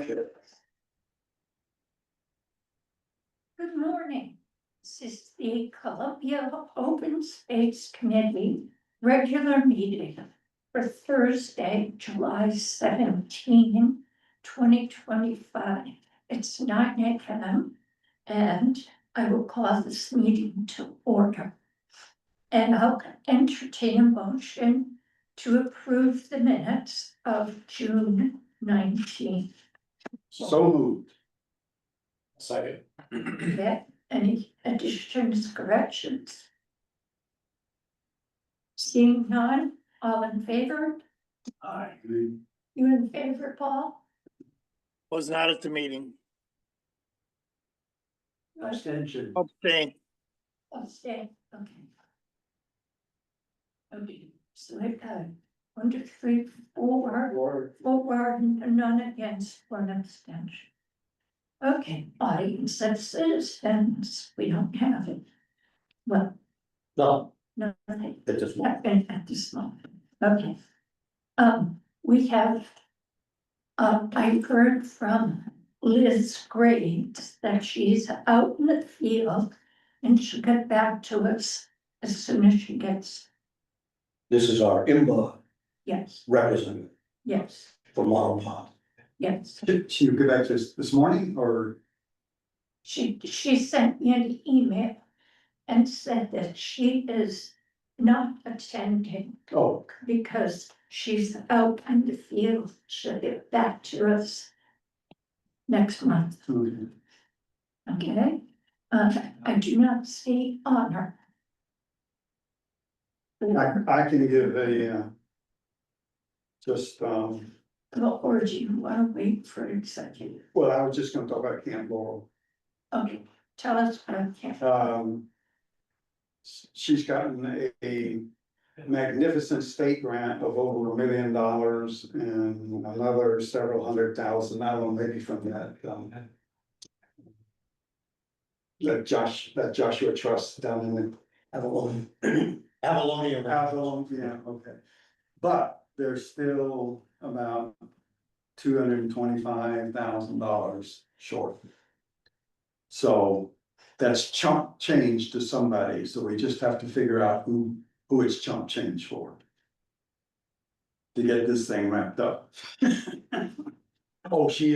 Good morning. This is the Columbia Open Space Committee regular meeting for Thursday, July 17, 2025. It's 9 a.m. and I will call this meeting to order. And I'll entertain a motion to approve the minutes of June 19th. So moved. Second. Okay, any additions, corrections? Seeing none, all in favor? Aye. You in favor, Paul? Was not at the meeting. Abstention. Abstain. Abstain, okay. Okay, so I got 1, 2, 3, 4, 4, none against, 1 abstention. Okay, audience and citizens, we don't have it. Well, No, nothing. at this moment. At this moment, okay. We have. I heard from Liz Graves that she's out in the field and she'll get back to us as soon as she gets, This is our IMBA yes, representative yes, for Model Pond. yes. She would get back to us this morning or? She sent me an email and said that she is not attending Oh, because she's out in the field. She'll get back to us next month, okay. okay? I do not see honor. I can give a, just, Or do you want to wait for executive? well, I was just gonna talk about Camp Laurel. Okay, tell us what I can. She's gotten a magnificent state grant of over $1 million and another several $100,000, I don't know, maybe from that Joshua Trust down in the Avalon. Avalonia. Avalon, yeah, okay. But there's still about $225,000 short. So that's chump change to somebody, so we just have to figure out who it's chump change for. To get this thing wrapped up. Oh, they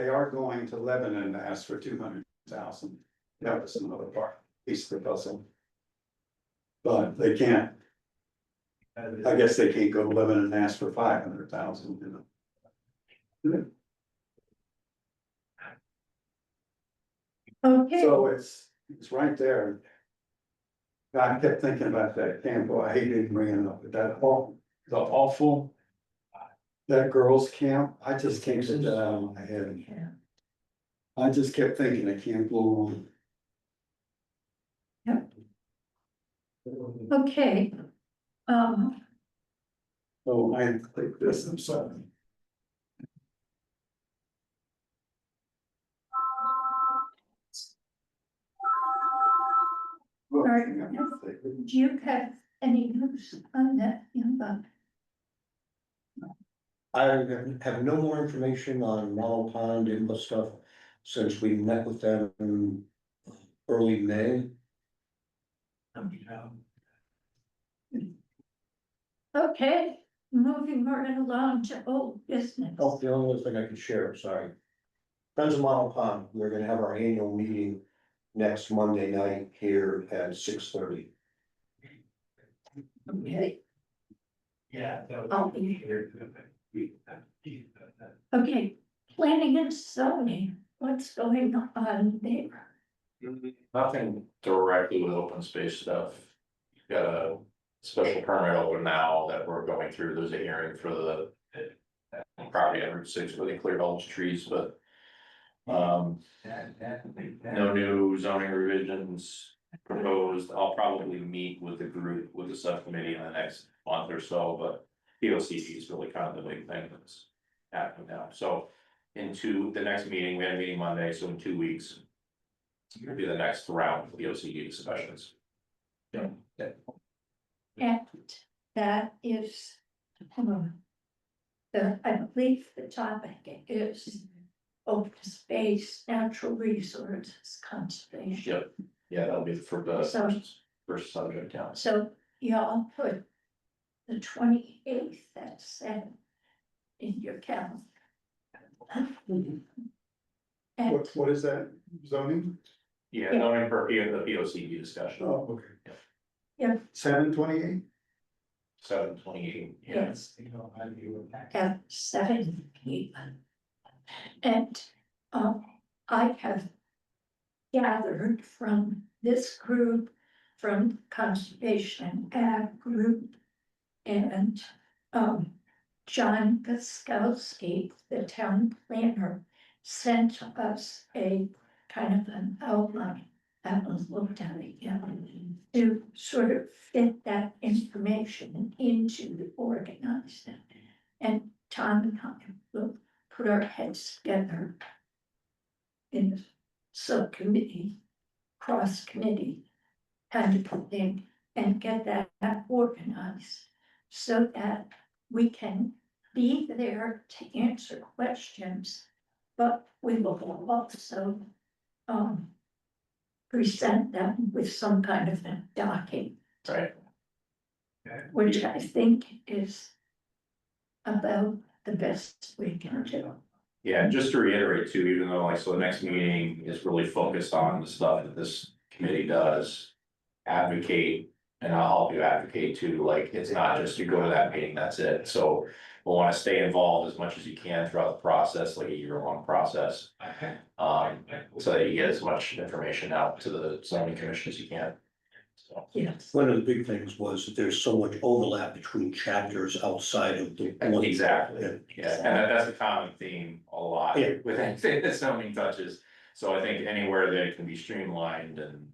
are going to Lebanon to ask for 200,000. That was another part, piece of the puzzle. But they can't. I guess they can't go to Lebanon and ask for 500,000, you know. Okay, So it's right there. I kept thinking about that camp, boy, I hated bringing it up, but the awful. That girls' camp, I just can't get that out of my head. yeah, I just kept thinking of Camp Laurel. okay. Oh, I clicked this, I'm sorry. Do you have any news on that? I have no more information on Model Pond IMBA stuff since we met with them in early May. Okay, moving right along to old business. Oh, the only other thing I could share, sorry. Friends of Model Pond, we're gonna have our annual meeting next Monday night here at 6:30. Okay, Yeah. I'll be here. Okay, planning and zoning, what's going on there? Nothing directly with open space stuff. You've got a special permit over now that we're going through. There's a hearing for the property at Route 6 where they cleared all the trees, but no new zoning revisions proposed. I'll probably meet with the group, with the subcommittee in the next month or so, but POCD is really kind of the big thing that's happening now. So into the next meeting, we had a meeting Monday, so in 2 weeks. It's gonna be the next round of the OCD discussions. And that is. I believe the topic is open space, natural resources, conservation. Yep, yeah, that'll be for the So- first subject, yeah. So y'all put the 28th at 7 in your calendar. And What is that, zoning? Yeah, knowing for the P O C D discussion, Oh, okay. Yeah. 7:28? 7/28, yeah. yes, at 7 p.m. And I have gathered from this group, from Conservation Ag Group, and John Gaskowski, the town planner, sent us a kind of an outline. I haven't looked at it yet, to sort of fit that information into the organizing. And Tom and I will put our heads together in the subcommittee, cross committee kind of thing, and get that organized so that we can be there to answer questions, but we will also present them with some kind of a document, Right, which I think is about the best we can do. yeah, and just to reiterate too, even though like, so the next meeting is really focused on the stuff that this committee does. Advocate, and I'll help you advocate too, like, it's not just you go to that meeting, that's it, so. We'll wanna stay involved as much as you can throughout the process, like a year-long process. So that you get as much information out to the zoning commission as you can. So, Yes, One of the big things was that there's so much overlap between chapters outside of the. exactly, Yeah. yeah, and that's a common theme a lot Yeah. with anything that zoning touches. So I think anywhere that it can be streamlined and,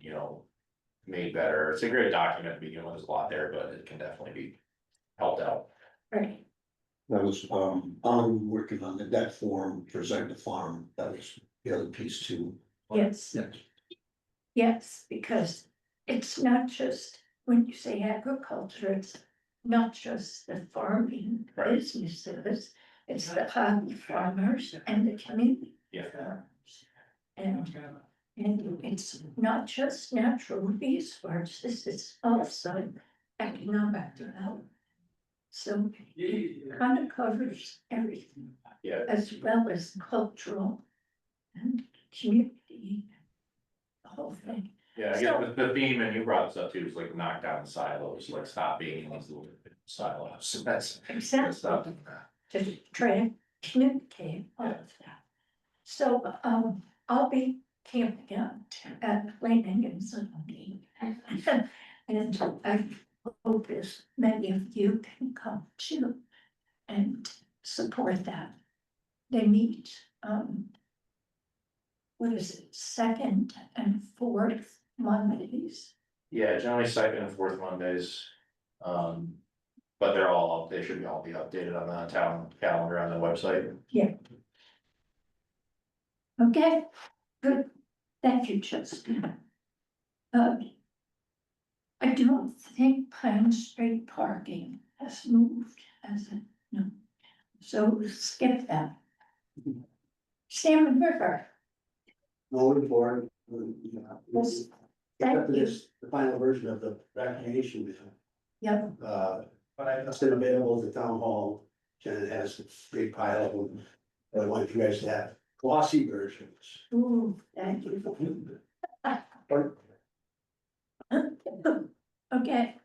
made better, it's a great document to begin with, there's a lot there, but it can definitely be helped out. right, That was, I'm working on that form, present the farm, that was the other piece too. yes. Yeah. Yes, because it's not just, when you say agriculture, it's not just the farming Right. businesses, it's the hobby farmers and the community Yeah, farmers. And it's not just natural resources, it's also economic development. So it kind of covers everything, yeah, as well as cultural and community, the whole thing. yeah, I guess the theme, and you brought this up too, is like knock down silos, like stop being in these little silos, so that's. Exactly. Stuff. To try and communicate all of that. So, I'll be camping out at planning and zoning. And I hope as many of you can come too and support that. They meet, what is it, second and fourth Mondays? Yeah, generally second and fourth Mondays. But they should all be updated on the town calendar on the website. Okay, good, thank you, Justin. I don't think Pine Street parking has moved, has it? No. So we'll skip that. Salmon River, Moving forward, Yes, except thank for you. this, the final version of the recreation bill. Yep, It's been available at the town hall, and it has a big pile of them. I want you guys to have glossy versions. ooh, thank you. Okay.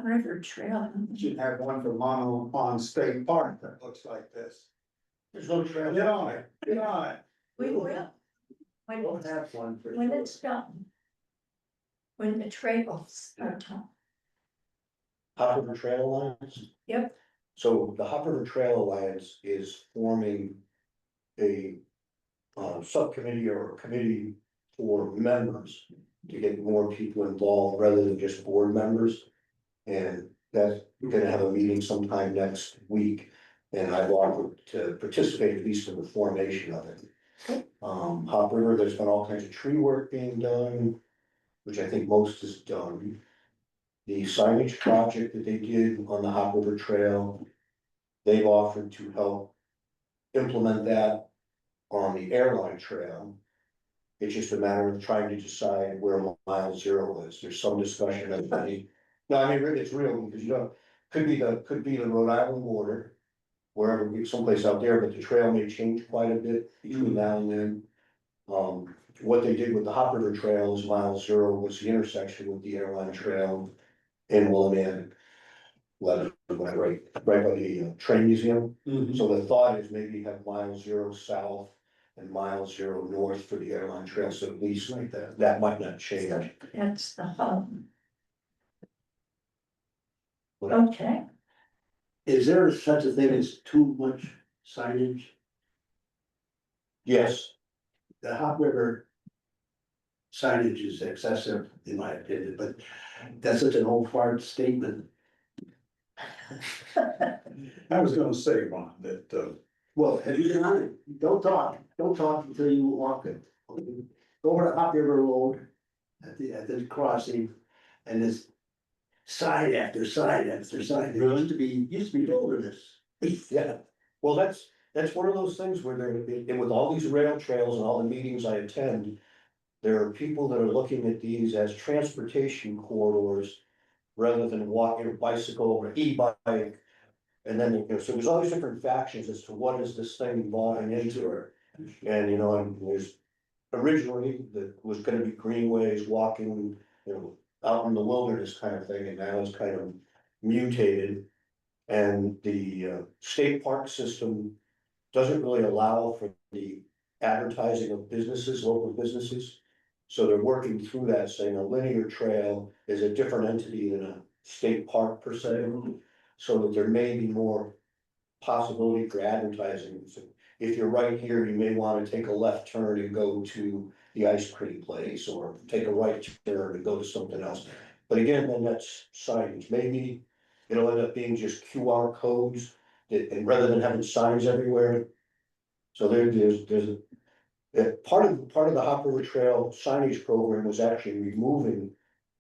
River Trail. You should have one for Mono Pond State Park that looks like this. There's no trail. Get on it, get on it. We will. When We'll it's, have one for when sure. it's done. When the trails are done. Hop River Trail Alliance? Yep. So the Hop River Trail Alliance is forming a subcommittee or a committee for members to get more people involved rather than just board members. And that's, we're gonna have a meeting sometime next week, and I've offered to participate at least in the formation of it. Hop River, there's been all kinds of tree work being done, which I think most is done. The signage project that they did on the Hop River Trail they've offered to help implement that on the airline trail. It's just a matter of trying to decide where mile zero is. There's some discussion of the, no, I mean, it's real, because you know, could be the Rhode Island border. Wherever, someplace out there, but the trail may change quite a bit between now and then. What they did with the Hop River Trail is mile zero was the intersection with the airline trail in Willimantic. Right by the train museum. So the thought is maybe have mile zero south and mile zero north for the airline trail, so at least like that might not change. So that's the home. Okay, Is there such a thing as too much signage? Yes, The Hop River signage is excessive, in my opinion, but that's such an old fart statement. I was gonna say, Ron, that, Well, have you been on it? Don't talk until you walk it. Go over to Hop River Road at the crossing, and there's sign after sign after sign. There used to be wilderness. yeah, well, that's one of those things where there, and with all these rail trails and all the meetings I attend. There are people that are looking at these as transportation corridors rather than walking or bicycle or e-bike. And then, you know, so there's all these different factions as to what is this thing evolving into. And, you know, and there's originally that was gonna be greenways, walking, you know, out in the wilderness kind of thing, and now it's kind of mutated. And the state park system doesn't really allow for the advertising of businesses, local businesses. So they're working through that, saying a linear trail is a different entity than a state park per se. So that there may be more possibility for advertising. So if you're right here, you may wanna take a left turn and go to the ice cream place, or take a right turn and go to something else. But again, then that's signage, maybe it'll end up being just QR codes, and rather than having signs everywhere. So there's part of the Hop River Trail signage program was actually removing,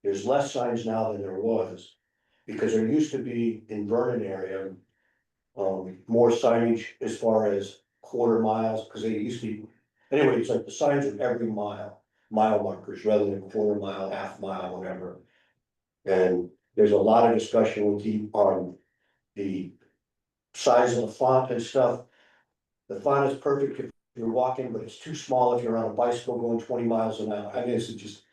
there's less signs now than there was. Because there used to be in Vernon area, more signage as far as quarter miles, because they used to be. Anyway, it's like the signs are every mile markers rather than quarter mile, half mile, whatever. And there's a lot of discussion with on the size of the font and stuff. The font is perfect if you're walking, but it's too small if you're on a bicycle going 20 miles an hour. I mean, it's just,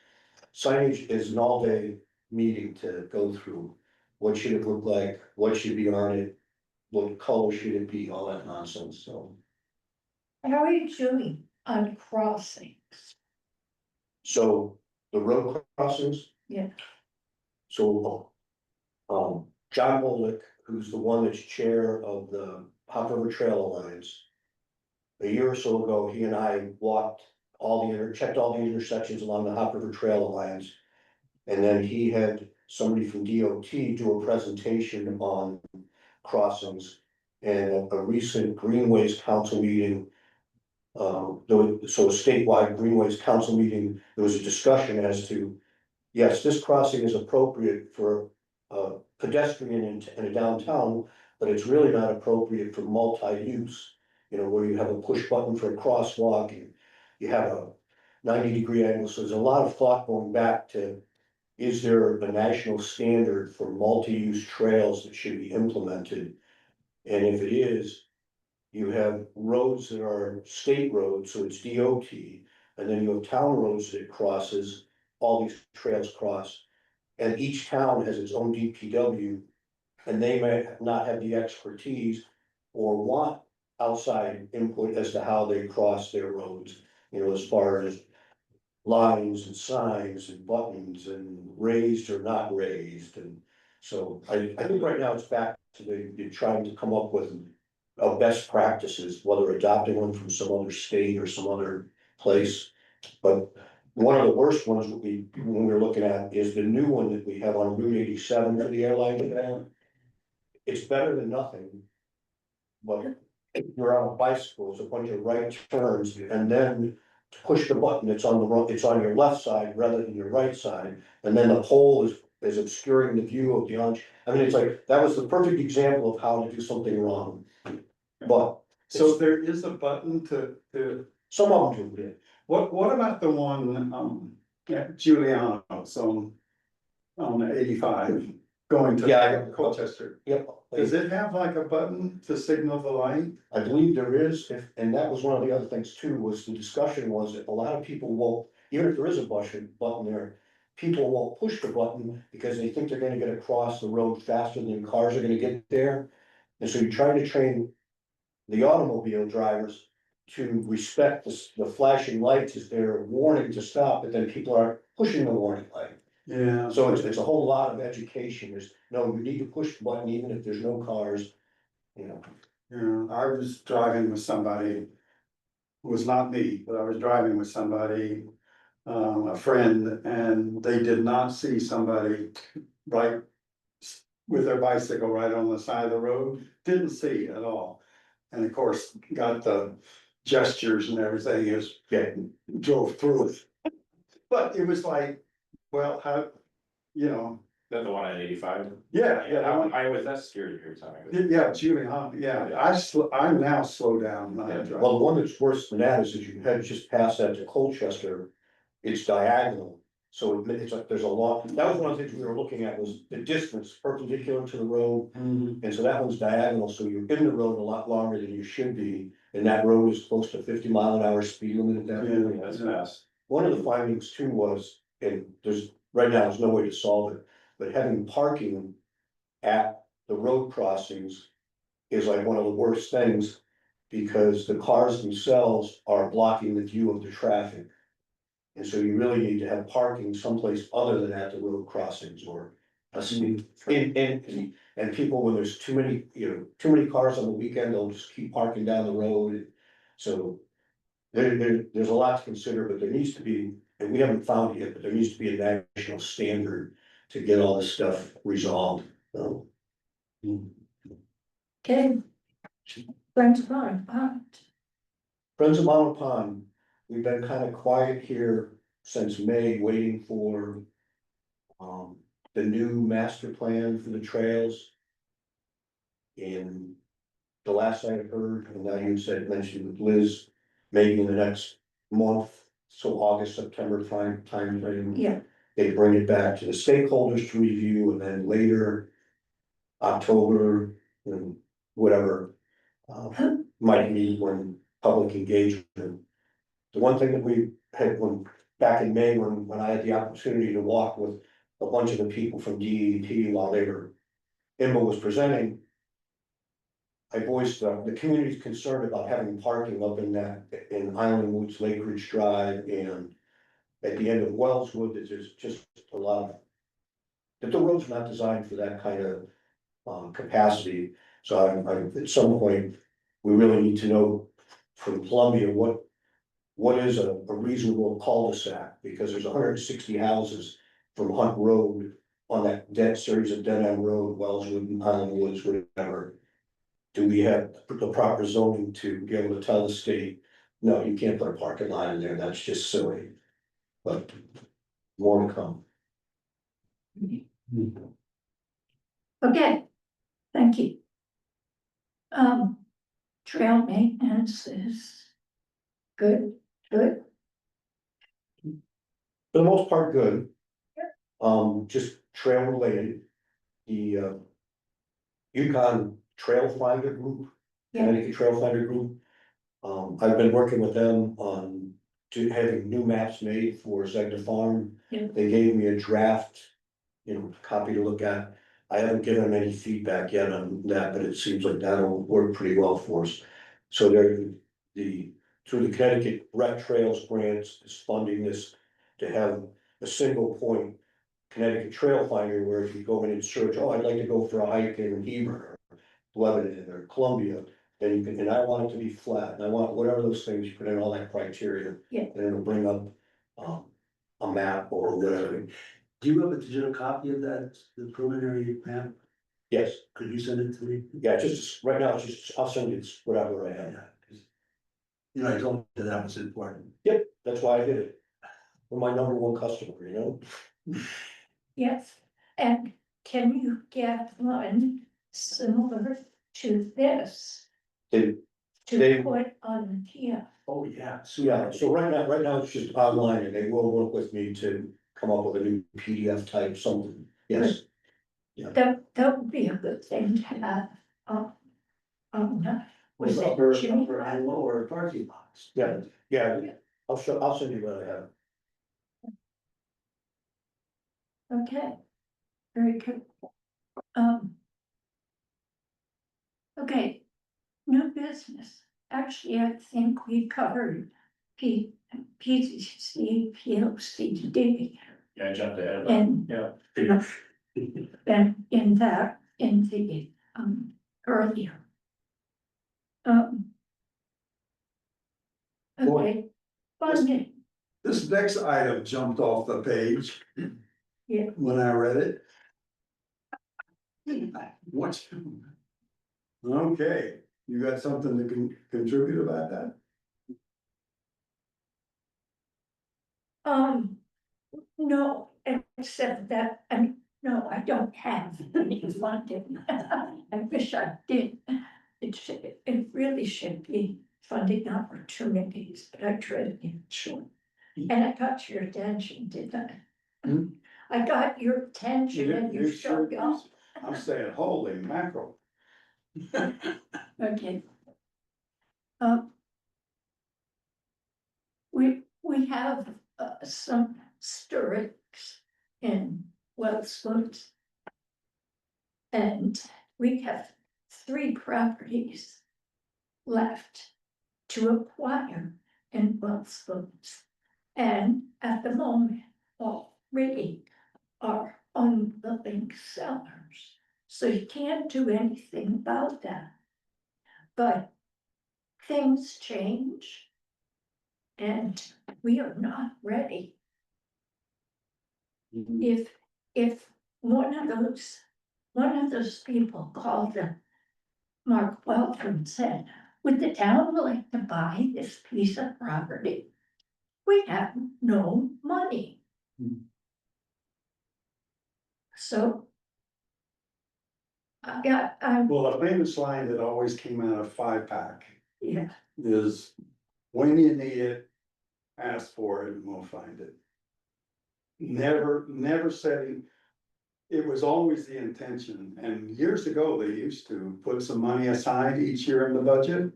signage is an all-day meeting to go through. What should it look like? What should be on it? What color should it be? All that nonsense, so. how are you doing on crossings? So the road crossings. Yeah. So, John Mollick, who's the one that's chair of the Hop River Trail Alliance. A year or so ago, he and I walked checked all the intersections along the Hop River Trail Alliance. And then he had somebody from DOT do a presentation on crossings. And a recent Greenways Council meeting. So a statewide Greenways Council meeting, there was a discussion as to, yes, this crossing is appropriate for pedestrian in a downtown, but it's really not appropriate for multi-use. You know, where you have a push button for a crosswalk, and you have a 90-degree angle, so there's a lot of thought going back to. Is there a national standard for multi-use trails that should be implemented? And if it is, you have roads that are state roads, so it's DOT, and then you have town roads that it crosses, all these trails cross. And each town has its own DPW, and they may not have the expertise or want outside input as to how they cross their roads. You know, as far as lines and signs and buttons and raised or not raised, and so I think right now it's back to the trying to come up with best practices, whether adopting one from some other state or some other place. But one of the worst ones when we're looking at is the new one that we have on Route 87 for the airline event. It's better than nothing. But if you're on a bicycle, it's a bunch of right turns, and then to push the button, it's on your left side rather than your right side, and then the pole is is obscuring the view of the I mean, it's like, that was the perfect example of how to do something wrong. But So there is a button to, some of them do, yeah. what about the one, at Giuliano's on 85, going to Yeah, I got- Colchester? Yep. Does it have like a button to signal the light? I believe there is, and that was one of the other things too, was the discussion was that a lot of people won't, even if there is a button there. People won't push the button because they think they're gonna get across the road faster than cars are gonna get there. And so you're trying to train the automobile drivers to respect the flashing lights as they're warning to stop, but then people aren't pushing the warning light. Yeah. So it's a whole lot of education, is, no, you need to push the button even if there's no cars, you know. Yeah, I was driving with somebody, who was not me, but I was driving with somebody, a friend, and they did not see somebody right with their bicycle right on the side of the road, didn't see at all. And of course, got the gestures and everything as Yeah, drove through it. But it was like, well, how, you know, That the one at 85? yeah, I was, that's scary every time I go. yeah, Julie, huh, yeah, I now slow down when I drive. well, the one that's worse than that is if you head just past that to Colchester, it's diagonal. So it's like, there's a lot, that was one of the things we were looking at, was the distance perpendicular to the road. Mhm. And so that one's diagonal, so you're in the road a lot longer than you should be, and that road is close to 50 mile an hour speed limit at that point. Yeah. That's fast. One of the findings too was, and there's, right now, there's no way to solve it, but having parking at the road crossings is like one of the worst things, because the cars themselves are blocking the view of the traffic. And so you really need to have parking someplace other than at the road crossings, or a speed, and people, when there's too many, too many cars on the weekend, they'll just keep parking down the road. So there's a lot to consider, but there needs to be, and we haven't found it yet, but there needs to be a national standard to get all this stuff resolved, so. Okay. Friends of mine, Friends of Mountain Pond, we've been kind of quiet here since May, waiting for. The new master plan for the trails. And the last I had heard, and now you said, mentioned with Liz, maybe in the next month, so August, September time frame. yeah, They bring it back to the stakeholders to review, and then later, October, and whatever. Might be when public engagement. The one thing that we had back in May, when I had the opportunity to walk with a bunch of the people from DEP while IMBA was presenting. I voiced the community's concern about having parking up in Island Woods, Lake Ridge Drive, and at the end of Wellswood, that there's just a lot of. That the road's not designed for that kind of capacity, so at some point, we really need to know from Columbia what is a reasonable cul-de-sac, because there's 160 houses from Hunt Road on that series of dead end road, Wellswood and Island Woods, whatever. Do we have the proper zoning to be able to tell the state, no, you can't put a parking lot in there, that's just silly. But more to come. okay, thank you. Trail maintenance is good, good, For the most part, good. Just trail related. The Yukon Trail Finder Group, yeah, Connecticut Trail Finder Group. I've been working with them on having new maps made for Zegna Farm. Yeah. They gave me a draft, copy to look at. I haven't given them any feedback yet on that, but it seems like that'll work pretty well for us. So through the Connecticut Rec Trails Grants is funding this to have a single point Connecticut Trail Finder, where if you go in and search, oh, I'd like to go for a hike in Hebron or Lebanon or Columbia, then you can, and I want it to be flat, and I want whatever those things, you put in all that criteria. Yeah. And it'll bring up, a map or whatever. Do you have a digital copy of that, the preliminary map? Yes, Could you send it to me? yeah, just, right now, it's just, I'll send you whatever I have. Yeah, 'cause, you know, I told you that was important. Yep, that's why I did it. We're my number one customer, yes. And can you get one similar to this They, to They- put on here? Oh, yeah. yeah, so right now it's just online and they will work with me to come up with a new PDF type, something, yes. That would be a good thing to have, was Was it upper, Jimmy? upper and lower parking lots. Yeah, yeah, I'll send you what I have. Okay, very good. Okay, new business. Actually, I think we covered PCC, POCD, Yeah, I jumped ahead. and Yeah. and in that, in the, earlier. Okay, funding, This next item jumped off the page. Yeah. When I read it. What? Okay, you got something to contribute about that? no, except that, no, I don't have any funding. I wish I did. It really should be funding opportunities, but I tried to short. And I got your attention, didn't I? Hmm? I got your attention and you showed up. I'm saying, holy mackerel. Okay. We have some stirricks in Wellswood. And we have 3 properties left to acquire in Wellswood. And at the moment, all 3 are unwilling sellers. So you can't do anything about that. But things change. And we are not ready. If one of those people called them, Mark Welter, and said, would the town like to buy this piece of property? We have no money. Hmm. So. I, Well, a famous line that always came out of 5-pack yeah, is, when you need it, ask for it and we'll find it. Never said, it was always the intention, and years ago, they used to put some money aside each year in the budget,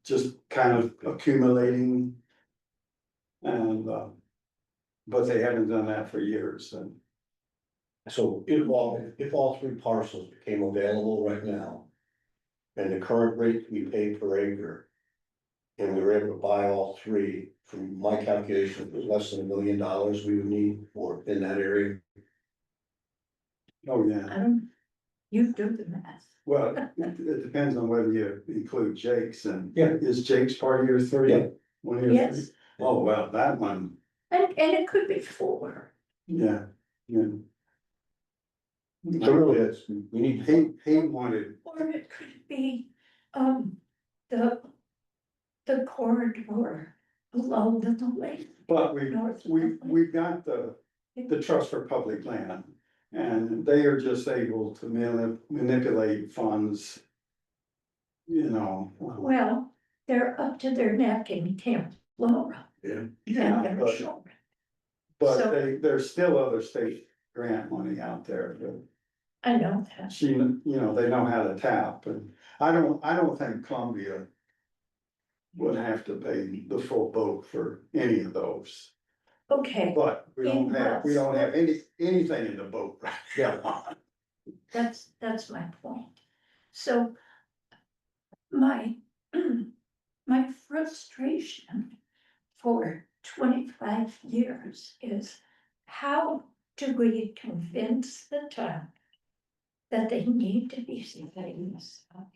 just kind of accumulating. And, but they haven't done that for years, and So if all 3 parcels became available right now. And the current rate we pay per acre. And we were able to buy all 3, from my calculation, it was less than $1 million we would need for in that area. oh, yeah. I don't, you do the math. Well, it depends on whether you include Jake's, and Yeah. is Jake's part of your 3? Yeah. One of your Yes, 3? Oh, well, that one, and it could be 4. yeah, yeah. So really, it's, we need. He wanted, Or it could be, the corridor along the lake. but North of we've got the trust for public land. And they are just able to manipulate funds. You know. Well, they're up to their neck in Camp Laura. And Yeah, they're short. but So- there's still other state grant money out there that I know that. they know how to tap, and I don't think Columbia would have to pay the full boat for any of those, Okay, but we don't have anything in the boat right now. that's my point. So my, my frustration for 25 years is, how do we convince the town that they need to be saving this money?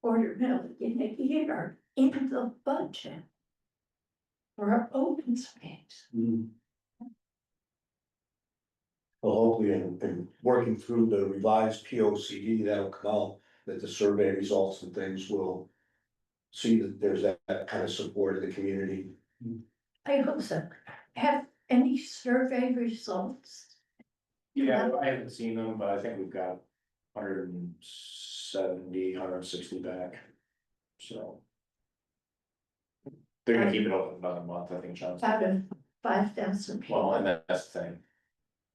$250,000 a year into the budget for our open space. Well, hopefully, in working through the revised POCD, that'll come out, that the survey results and things will. See that there's that kind of support in the community. I hope so. Have any survey results Yeah, I haven't seen them, but I think we've got 170, 160 back. So. They're gonna keep it open another month, I think, John. Out of 5,000 people. Well, and that's the thing.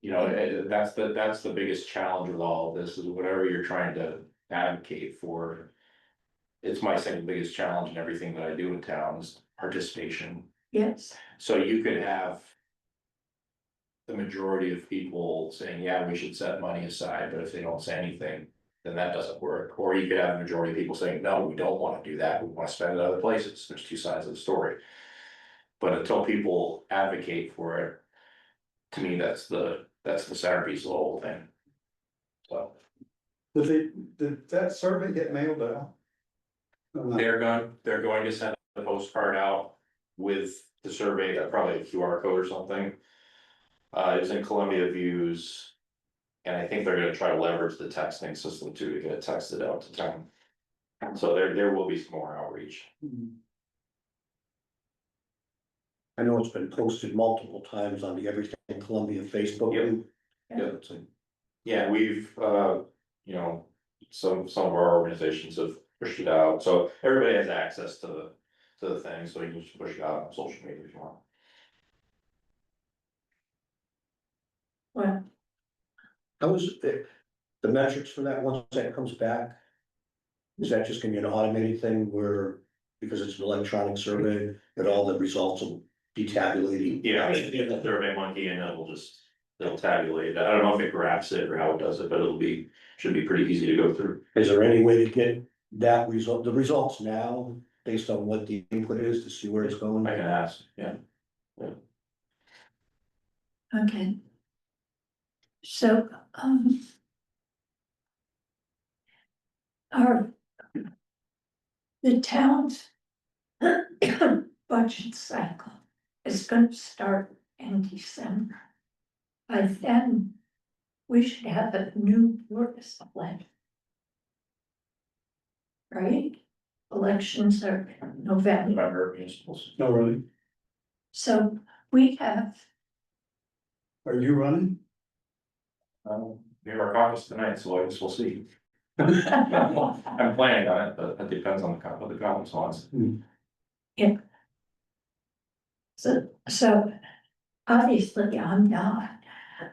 You know, that's the biggest challenge with all of this, is whatever you're trying to advocate for. It's my second biggest challenge in everything that I do in town is participation. Yes, So you could have. The majority of people saying, yeah, we should set money aside, but if they don't say anything, then that doesn't work. Or you could have a majority of people saying, no, we don't wanna do that, we wanna spend it other places, there's two sides of the story. But until people advocate for it, to me, that's the centerpiece of the whole thing. So, Did that survey get mailed out? they're going to send the postcard out with the survey, probably a QR code or something. It was in Columbia Views. And I think they're gonna try to leverage the texting system too, to get it texted out to town. So there will be some more outreach. I know it's been posted multiple times on the Everything Columbia Facebook Yep. group. Yep. Yeah, we've, you know, some of our organizations have pushed it out, so everybody has access to the thing, so you can just push it out on social media if you want. well, How was the metrics for that once that comes back? Is that just gonna be an automated thing where, because it's an electronic survey, that all the results will be tabulated? Yeah, in the Survey Monkey, and they'll tabulate that. I don't know if it graphs it or how it does it, but should be pretty easy to go through. Is there any way to get that result, the results now, based on what the input is, to see where it's going? I can ask, yeah. okay. So, our. The town's budget cycle is gonna start in December. By then, we should have a new board of select. Right? Elections are in November, November municipals. No, really? so we have, Are you running? We have our caucus tonight, so I guess we'll see. I'm planning on it, but it depends on what the caucus wants. so obviously I'm not,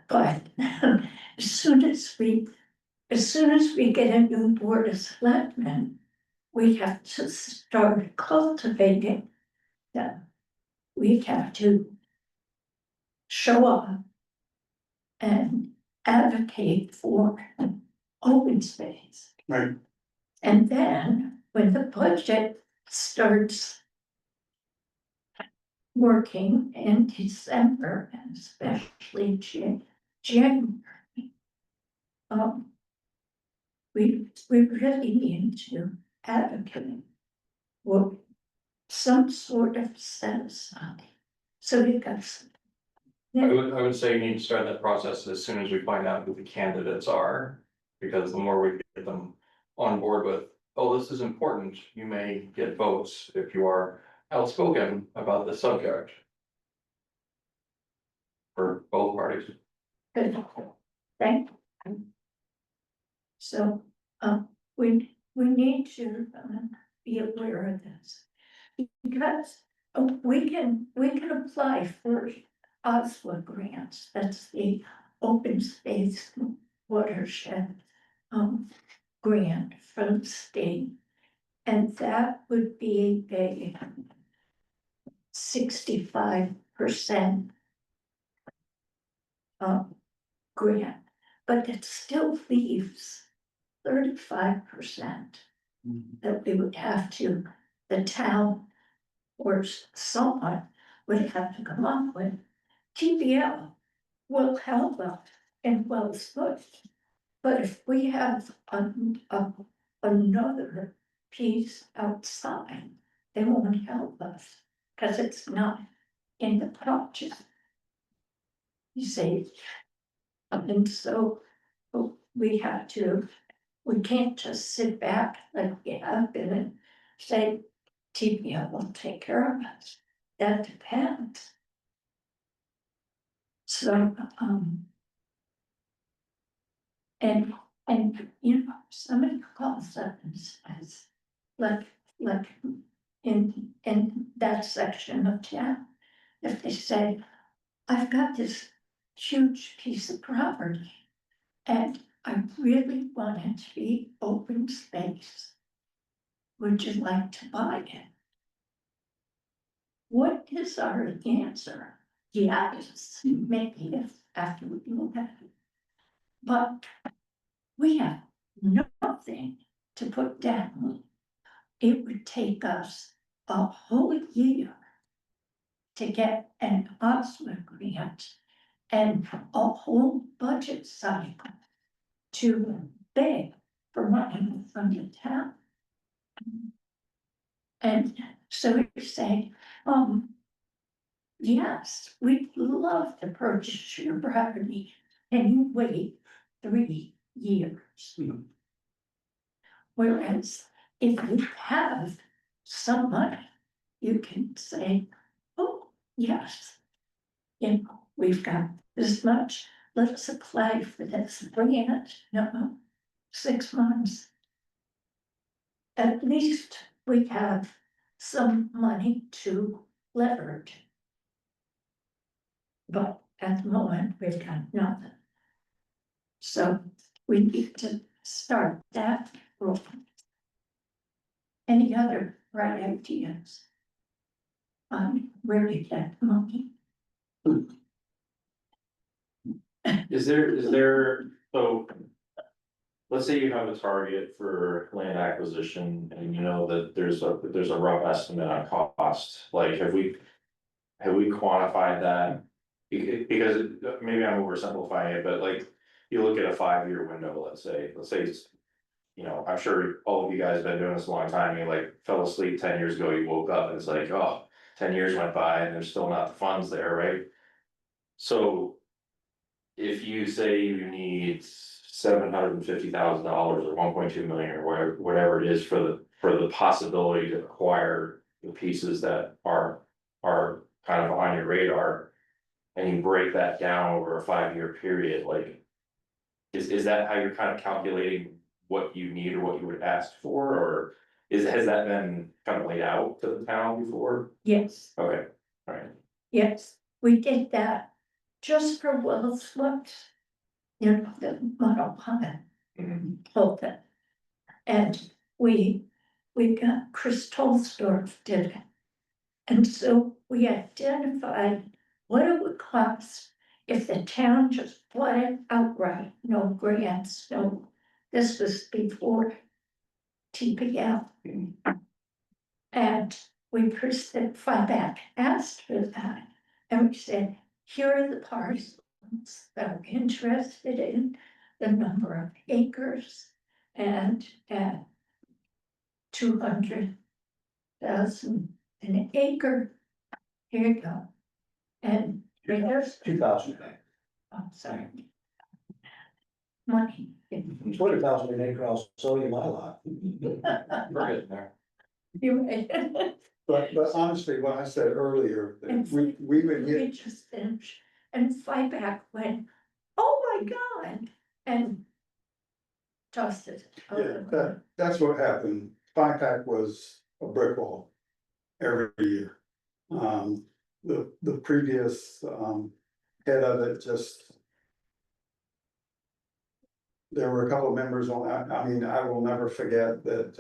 but as soon as we get a new board of selectmen, we have to start cultivating them. We have to show up and advocate for open space. Right. And then when the budget starts working in December and especially January, we really need to advocate for some sort of set aside. So we got some. I would say you need to start that process as soon as we find out who the candidates are. Because the more we get them on board with, oh, this is important, you may get votes if you are outspoken about the subject. For both parties. Good, thank you. So, we need to be aware of this. Because we can apply for OSWA grants, that's the open space watershed grant from the state. And that would be a 65% grant, but it still leaves 35% that we would have to, the town or someone would have to come up with. TPL will help us in Wells Bush, but if we have another piece outside, they won't help us, because it's not in the project. You see, and so we can't just sit back like we have been and say, TPL will take care of us. That depends. So, And, you know, somebody calls up and says, like, in that section of town, if they say, I've got this huge piece of property and I really want it to be open space. Would you like to buy it? What is our answer? Yes, maybe if after we look at it. But we have nothing to put down. It would take us a whole year to get an OSMA grant and a whole budget cycle to beg for money from the town. And so we say, yes, we'd love to purchase your property. Can you wait 3 years? Whereas if you have some money, you can say, oh, yes. You know, we've got this much, let's apply for this grant, no, 6 months. At least we have some money to leverage. But at the moment, we've got nothing. So we need to start that rolling. Any other bright ideas on where to get money? Is there, so. Let's say you have a target for land acquisition and you know that there's a rough estimate on cost, like have we quantified that? Because maybe I'm oversimplifying it, but like, you look at a 5-year window, let's say it's. You know, I'm sure all of you guys have been doing this a long time, you like fell asleep 10 years ago, you woke up and it's like, oh, 10 years went by and there's still not the funds there, right? So. If you say you need $750,000 or 1.2 million or whatever it is for the possibility to acquire the pieces that are kind of on your radar. And you break that down over a 5-year period, like. Is that how you're kind of calculating what you need or what you would ask for, or has that been kind of laid out to the town before? Yes, Okay, alright, yes, we did that just for Will's Woods. You know, the model home, Holton. And we got Chris Tolstorff did it. And so we identified what it would cost if the town just bought it outright, no grants, no, this was before TPL. And we presented back, asked for that, and we said, here are the parcels that are interested in the number of acres and 200,000 an acre. Here you go. And there's, 2,000, oh, sorry. Money. 20,000 an acre, I'll sell you my lot. we're good there. You're right. But honestly, what I said earlier, that And we would we get, just finished, and back went, oh my God, and tossed it. yeah, that's what happened. FIPAC was a brick wall every year. The previous, head of it just. There were a couple of members on that, I mean, I will never forget that,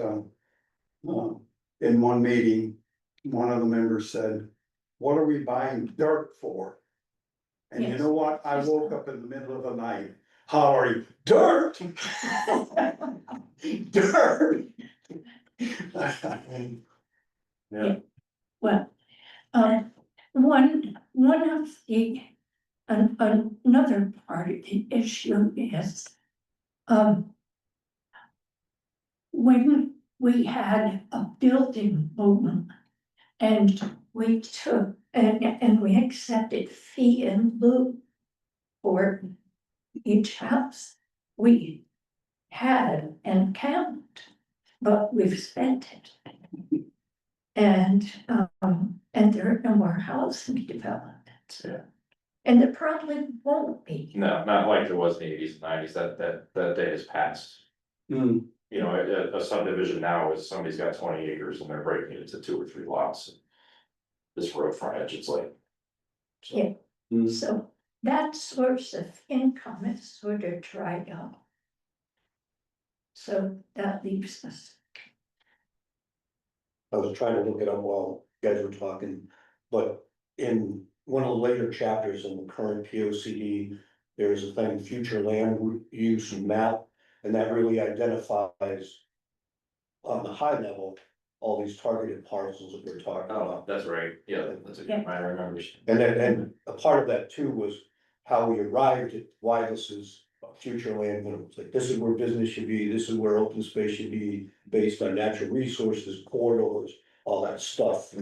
in one meeting, one of the members said, what are we buying dirt for? And you Yes. know what, I woke up in the middle of the night, hollering, dirt! Dirt! Yeah, Well, one of the, another part of the issue is, when we had a building boom and we took, and we accepted fee in lieu for each house, we had an account, but we've spent it. And there are no more housing developments. And there probably won't be. No, not like it was in the eighties and nineties, that day has passed. Hmm, You know, a subdivision now is somebody's got 20 acres and they're breaking it into 2 or 3 lots. This road frontage, it's like. So, Yeah. hmm. So that source of income is sort of dried up. So that leaves us, I was trying to look it up while you guys were talking, but in one of the later chapters in the current P O C D. There's a thing, future land use map, and that really identifies. On the high level, all these targeted parcels that we're talking oh, about. that's right, yeah, that's a good, I remember. And then, and a part of that too was how we arrived at why this is future land minimums, like this is where business should be, this is where open space should be. Based on natural resources, corridors, all that stuff.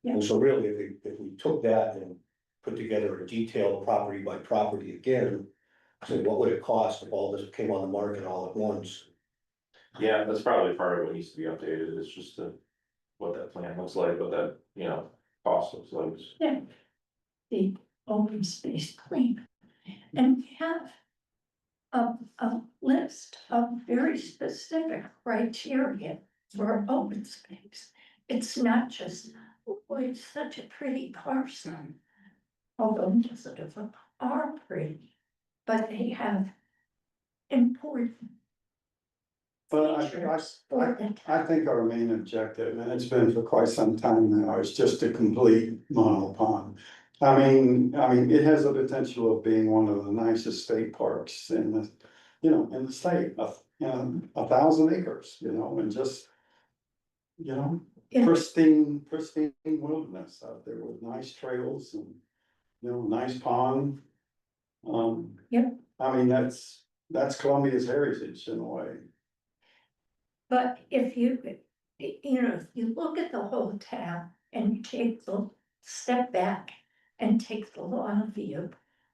Yeah. And so really, if we took that and put together a detailed property by property again. Say, what would it cost if all this came on the market all at once? Yeah, that's probably part of what needs to be updated, is just what that plan looks like, what that, you know, cost looks like. yeah, the open space plan. And we have a list of very specific criteria for open space. It's not just, oh, it's such a pretty parcel. Although most of them are pretty, but they have important But features for the I town. think our main objective, and it's been for quite some time now, is just to complete Model Pond. I mean, it has the potential of being one of the nicest state parks in the, in the state of, 1,000 acres, and just, Yeah. pristine wilderness out there with nice trails and, nice pond. Yep. I mean, that's Columbia's heritage in a way. But if you, if you look at the whole town and you take the step back and take the long view,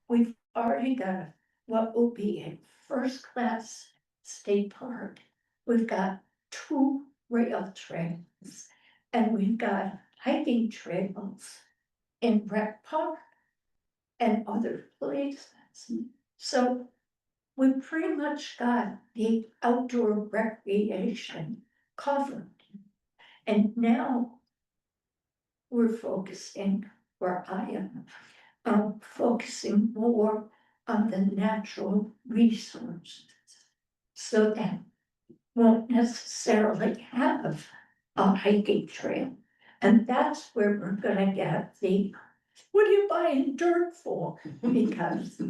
we've already got what will be a first-class state park. We've got 2 rail trails and we've got hiking trails in Rec Park and other places. So we pretty much got the outdoor recreation covered. And now we're focusing, where I am, focusing more on the natural resources. So that won't necessarily have a hiking trail. And that's where we're gonna get the, what are you buying dirt for? Because,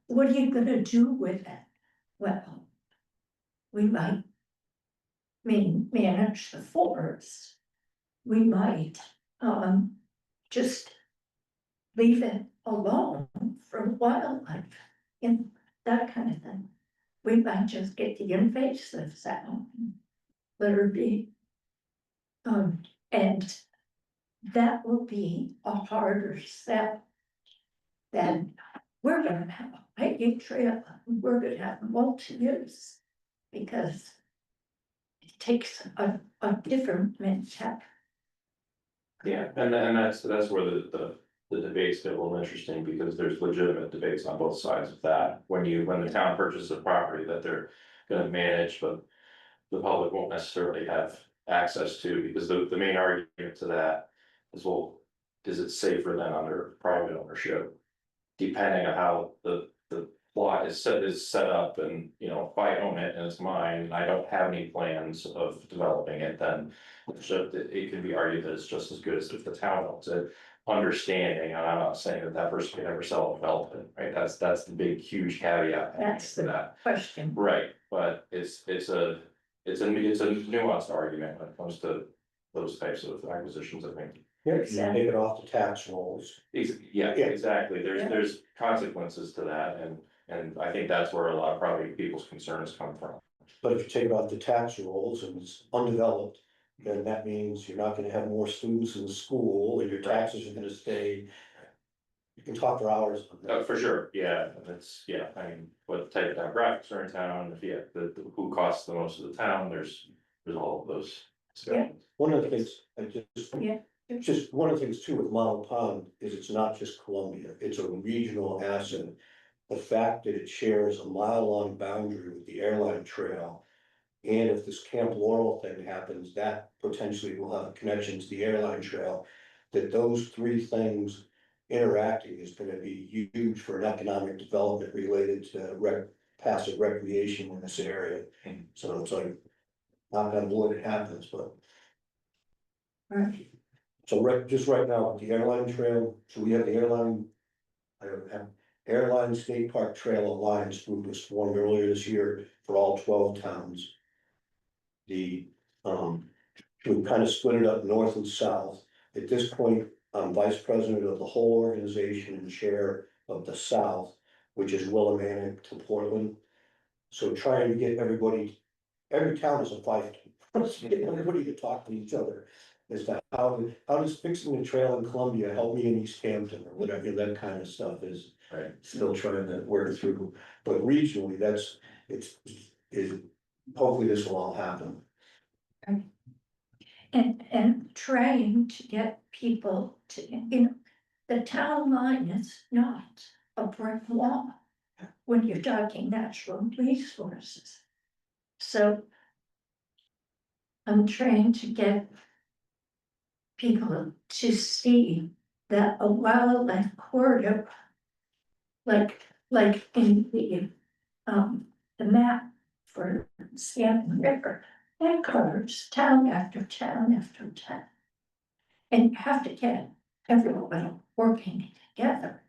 what are you gonna do with it? Well, we might manage the forest. We might, just leave it alone for wildlife and that kind of thing. We might just get the invasives out, let her be. And that will be a harder step than we're gonna have a hiking trail, we're gonna have multi-use. Because it takes a different mentality. Yeah, and that's where the debates get a little interesting, because there's legitimate debates on both sides of that. When the town purchases a property that they're gonna manage, but the public won't necessarily have access to, because the main argument to that is, well, is it safer than under private ownership? Depending on how the plot is set up, and, if I own it and it's mine, and I don't have any plans of developing it, then it can be argued that it's just as good as if the town owns it. Understanding, and I'm not saying that person can ever sell a development, right? That's the big, huge caveat. That's to the that. question. Right, but it's a nuanced argument when it comes to those types of acquisitions, I think. Yeah, you take it off the tax rolls. Yeah, Yeah. exactly, Yeah. there's consequences to that, and I think that's where a lot of probably people's concerns come from. But if you take it off the tax rolls and it's undeveloped, then that means you're not gonna have more students in the school and your taxes are gonna stay. You can talk for hours on that. For sure, yeah, I mean, what type of demographics are in town, who costs the most of the town, there's all of those. Yeah. One of the things I just. Yeah. It's just, one of the things too with Model Pond is it's not just Columbia, it's a regional asset. The fact that it shares a mile-long boundary with the airline trail. And if this Camp Laurel thing happens, that potentially will have a connection to the airline trail. That those three things interacting is gonna be huge for an economic development related to passive recreation in this area. So it's like, not gonna wood it happens, but. Right. So just right now, the airline trail, so we have the airline. I don't have, Airline State Park Trail Alliance group was formed earlier this year for all 12 towns. The, we kind of split it up north and south. At this point, I'm vice president of the whole organization and chair of the south, which is Willimantic to Portland. So trying to get everybody, every town is a fight, get everybody to talk to each other. As to how does fixing the trail in Columbia help me in East Hampton or whatever, that kind of stuff is. Right. Still trying to work through, but regionally, hopefully this will all happen. And trying to get people to, the town line is not a brick wall when you're talking natural resources. So I'm trying to get people to see that a wildlife corridor, like in the map for Scannon River, that covers town after town after town. And you have to get everyone working together.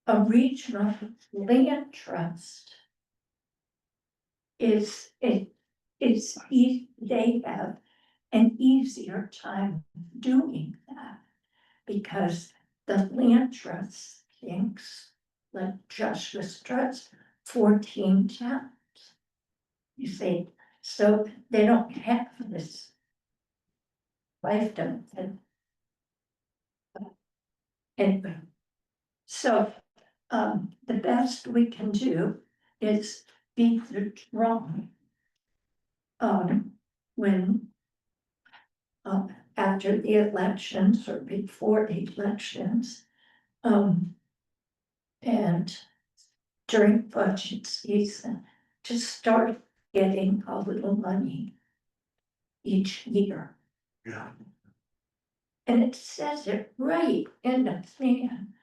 A regional land trust they have an easier time doing that. Because the land trust thinks, like Joshua Trust, 14 towns. You see, so they don't have this fiefdom. Anyway, so the best we can do is beat the drum. When after the elections or before the elections, and during budget season, to start getting a little money each year. Yeah. And it says it right in the plan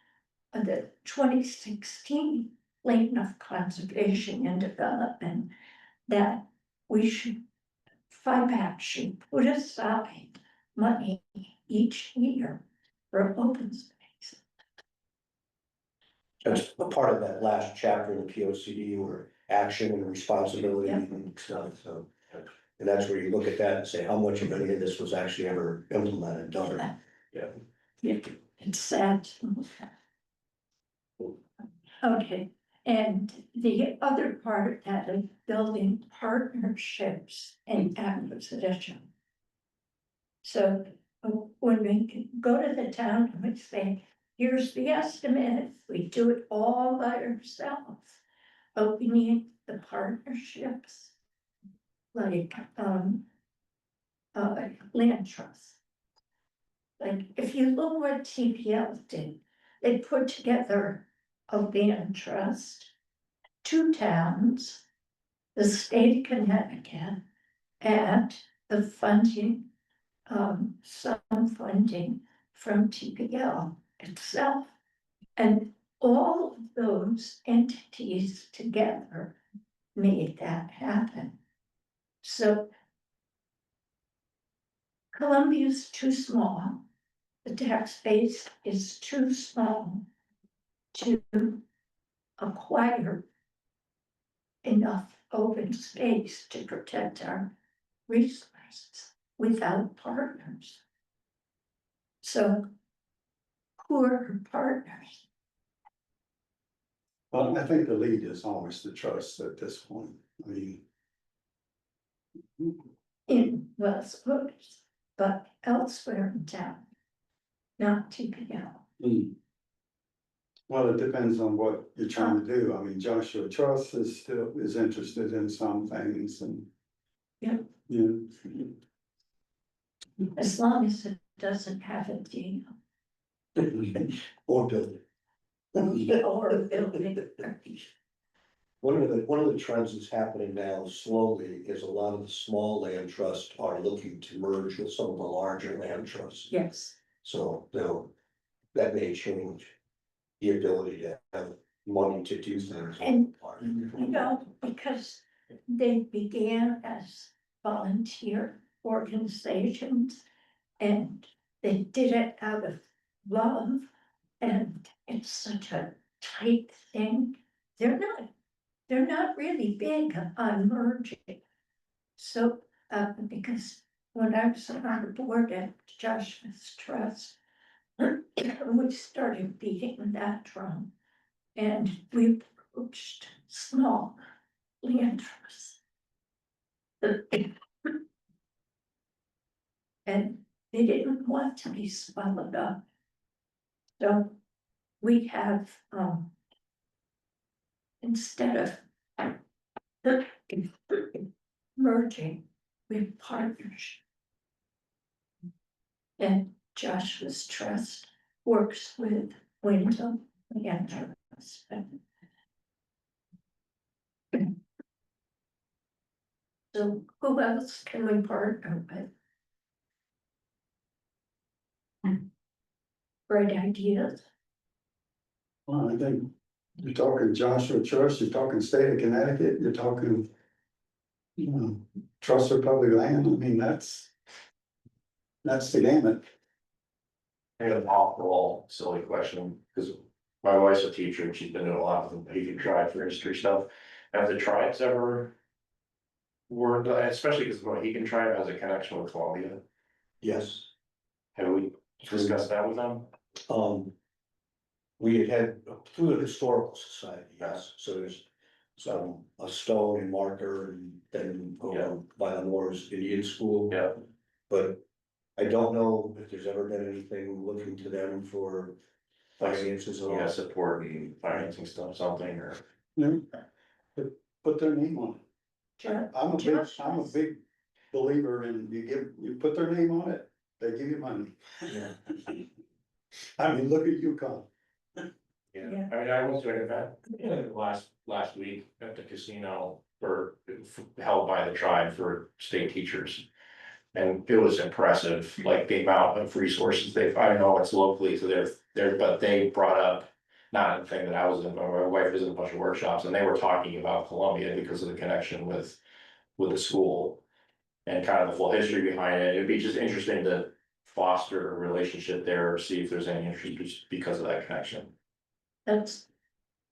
of the 2016 Plan of Conservation and Development that we should, FIPAC should put aside money each year for open space. That's a part of that last chapter in the P O C D where action and responsibility Yeah. and stuff, so. And that's where you look at that and say, how much of any of this was actually ever implemented, done? Yeah, it's sad to look at. Okay, and the other part of that is building partnerships and acquisition. So when we go to the town and we say, here's the estimate, if we do it all by ourselves, but we need the partnerships. Like land trust. Like if you look what TPL did, they put together a land trust, 2 towns, the state of Connecticut, and the funding, some funding from TPL itself. And all of those entities together made that happen. So Columbia's too small. The tax base is too small to acquire enough open space to protect our resources without partners. So who are our partners? Well, I think the lead is always the trust at this point. I mean, In West Woods, but elsewhere in town, not TPL. well, it depends on what you're trying to do. I mean, Joshua Trust is still interested in some things and. Yeah. Yeah. As long as it doesn't have a dam Or building. or a building. One of the trends that's happening now slowly is a lot of the small land trusts are looking to merge with some of the larger land trusts. Yes, So that may change the ability to have money to do things. And- because they began as volunteer organizations. And they did it out of love, and it's such a tight thing. They're not really big on merging. So, because when I was on the board at Joshua's Trust, we started beating that drum. And we approached small land trusts. And they didn't want to be swallowed up. So we have, instead of merging, we have partnership. And Joshua's Trust works with Wyndham Land Trust. So who else can we partner with? Great ideas. Well, I think you're talking Joshua Trust, you're talking state of Connecticut, you're talking. You know, Trust for Public Land, I mean, that's the gamut. I had an awful silly question, because my wife's a teacher and she's been doing a lot of the Beacon Tribe for history stuff. Have the tribes ever worked, especially because the Mohican tribe has a connection with Columbia? Yes, Have we discussed that with them? we had through the historical society, yes, so there's. Some, a stone and marker and then go by the Moore's Indian School. Yeah. But I don't know if there's ever been anything looking to them for finances or. Yeah, support and financing stuff, something, or. You know, put their name on it. Ju- I'm a Joshua's- big believer in you put their name on it, they give you money. Yeah. I mean, look at UConn. Yeah. I mean, I went to an event last week at the casino held by the tribe for state teachers. And it was impressive, like the amount of resources I know it's locally, so but they brought up. Not the thing that I was in, but my wife was in a bunch of workshops and they were talking about Columbia because of the connection with the school. And kind of the full history behind it. It'd be just interesting to foster a relationship there, or see if there's any interest just because of that connection. That's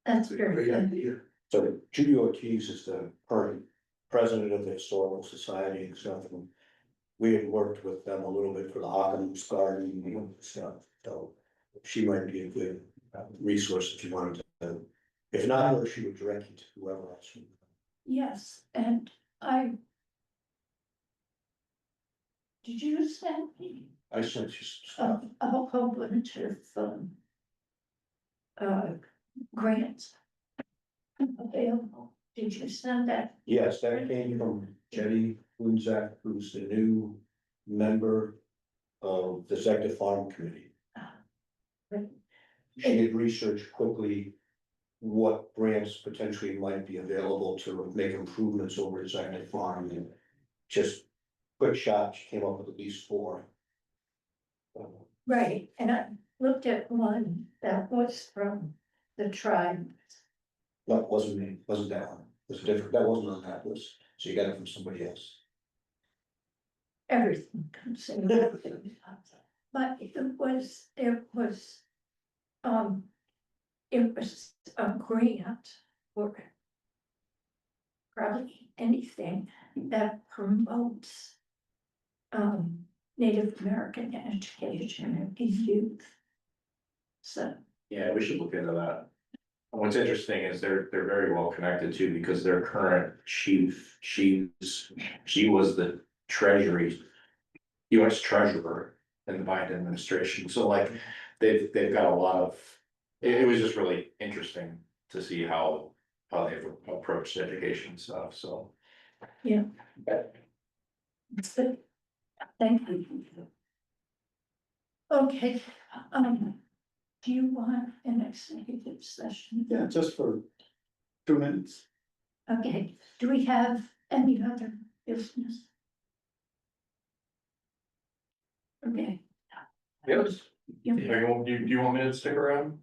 very Great good. idea. So Judy Ortiz is the current president of the Historical Society and stuff, and we had worked with them a little bit for the Occam's Garden and stuff, so she might be a good resource if you wanted to. If not, her, she would direct you to whoever else. Yes, and did you send me I sent you some stuff. a whole bunch of, grants available? Did you send that? Yes, that came from Jenny Hunzak, who's the new member of the Executive Farm Committee. Right. She had researched quickly what grants potentially might be available to make improvements over at Executive Farm, and just quick shot, she came up with at least 4. Right, and I looked at one that was from the tribe. That wasn't me, wasn't that one, it was different, that wasn't on that list, so you got it from somebody else. Everything comes in. But it was a grant for probably anything that promotes Native American education and youth. So, Yeah, we should look into that. What's interesting is they're very well connected too, because their current chief, she was the treasury. US treasurer in the Biden administration, so like, they've got a lot of, it was just really interesting to see how they've approached education stuff, so. it's good. Thank you. Okay, do you want an executive session? Yeah, just for 2 minutes. Okay, do we have any other business? Okay. Yes. You- Do you want me to stick around?